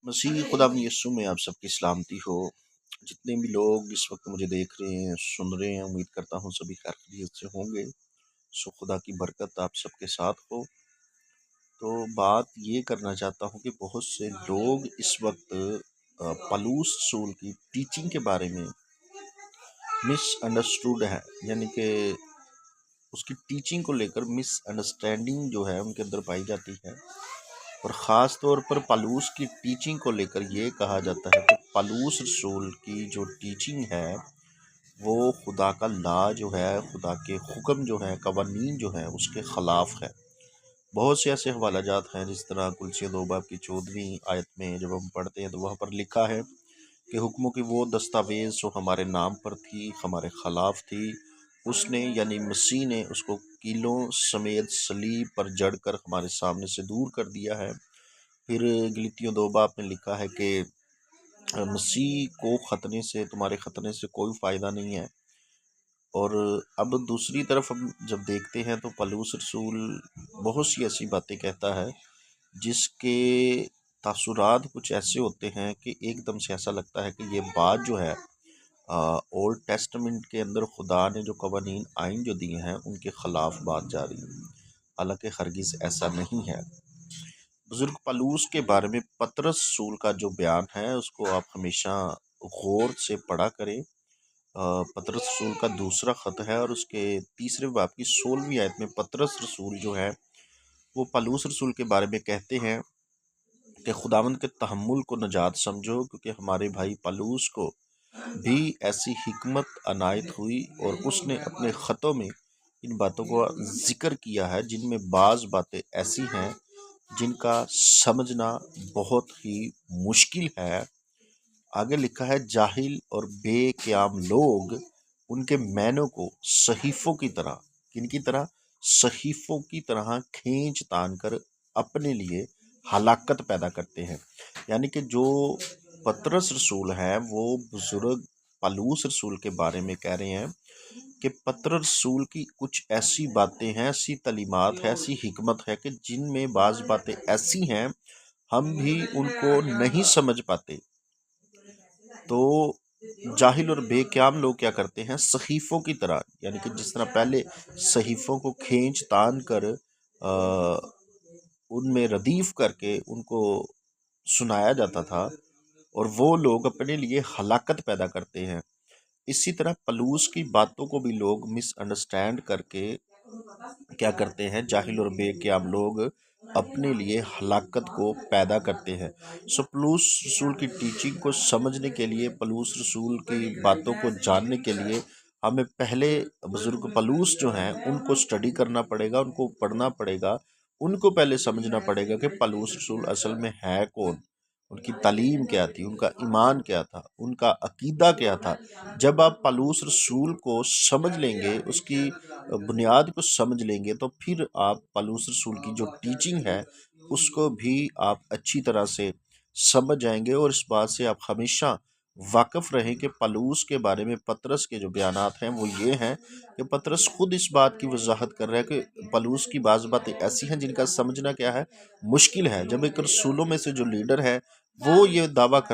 मसीह खुदा यीशु में आप सबकी सलामती हो। जितने भी लोग इस वक्त मुझे देख रहे हैं, सुन रहे हैं, उम्मीद करता हूँ सभी खैरियत से होंगे। खुदा की बरकत आप सबके साथ हो। तो बात ये करना चाहता हूँ कि बहुत से लोग इस वक्त पलूस रसूल की टीचिंग के बारे में मिसअंडरस्टूड है, यानी कि उसकी टीचिंग को लेकर मिसअंडरस्टैंडिंग जो है उनके अंदर पाई जाती है। और ख़ास तौर पर पलूस की टीचिंग को लेकर ये कहा जाता है कि पलूस रसूल की जो टीचिंग है वो खुदा का ला जो है, खुदा के हुक्म जो है, कवानीन जो है, उसके ख़िलाफ़ है। बहुत से ऐसे हवाला जात हैं, जिस तरह कुलसिया 2 बाब की 14वीं आयत में जब हम पढ़ते हैं तो वहाँ पर लिखा है कि हुक्मों की वो दस्तावेज़ जो हमारे नाम पर थी, हमारे ख़िलाफ़ थी, उसने यानी मसीह ने उसको कीलों समेत सलीब पर जड़कर हमारे सामने से दूर कर दिया है। फिर गलीतियों 2 बाब में लिखा है कि मसीह को खतने से, तुम्हारे खतने से कोई फ़ायदा नहीं है। और अब दूसरी तरफ हम जब देखते हैं तो पलूस रसूल बहुत सी ऐसी बातें कहता है जिसके तासुरात कुछ ऐसे होते हैं कि एकदम से ऐसा लगता है कि ये बात जो है ओल्ड टेस्टामेंट के अंदर खुदा ने जो कवानीन आइन जो दिए हैं उनके ख़िलाफ़ बात जा रही है। हालांकि हरगिज़ ऐसा नहीं है। बुजुर्ग पलूस के बारे में पतरस रसूल का जो बयान है उसको आप हमेशा गौर से पढ़ा करें। पतरस रसूल का दूसरा ख़त है और उसके तीसरे बाब की 16वीं आयत में पतरस रसूल जो है वो पलूस रसूल के बारे में कहते हैं कि खुदावंद के तहम्मुल को नजात समझो, क्योंकि हमारे भाई पलूस को भी ऐसी हिकमत अनायत हुई और उसने अपने ख़तों में इन बातों को जिक्र किया है जिनमें बाज़ बातें ऐसी हैं जिनका समझना बहुत ही मुश्किल है। आगे लिखा है, जाहिल और बेक्याम लोग उनके मैनों को सहीफों की तरह, किनकी तरह, सहीफों की तरह खींच तान कर अपने लिए हलाकत पैदा करते हैं। यानी कि जो पतरस रसूल है वो बुजुर्ग पलूस रसूल के बारे में कह रहे हैं कि पतरस रसूल की कुछ ऐसी बातें हैं, ऐसी तलीमात है, ऐसी हिकमत है कि जिनमें बाज़ बातें ऐसी हैं हम भी उनको नहीं समझ पाते। तो जाहिल और बेक्याम लोग क्या करते हैं, सहीफों की तरह, यानी कि जिस तरह पहले सहीफों को खींच तान कर उनमें रदीफ करके उनको सुनाया जाता था और वो लोग अपने लिए हलाकत पैदा करते हैं। इसी तरह पलूस की बातों को भी लोग मिसअंडरस्टैंड करके क्या करते हैं, जाहिल और बेक्याम लोग अपने लिए हलाकत को पैदा करते हैं। पलूस रसूल की टीचिंग को समझने के लिए, पलूस रसूल की बातों को जानने के लिए हमें पहले बुजुर्ग पलूस जो हैं उनको स्टडी करना पड़ेगा, उनको पढ़ना पड़ेगा, उनको पहले समझना पड़ेगा कि पलूस रसूल असल में है कौन, उनकी तालीम क्या थी, उनका ईमान क्या था, उनका अकीदा क्या था। जब आप पलूस रसूल को समझ लेंगे, उसकी बुनियाद को समझ लेंगे, तो फिर आप पलूस रसूल की जो टीचिंग है उसको भी आप अच्छी तरह से समझ जाएंगे। और इस बात से आप हमेशा वाकिफ रहें कि पलूस के बारे में पतरस के जो बयानात हैं वो ये हैं कि पतरस खुद इस बात की वजाहत कर रहा है कि पलूस की बाज़ बातें ऐसी हैं जिनका समझना क्या है, मुश्किल है। जब एक रसूलों में से जो लीडर है वो ये दावा कर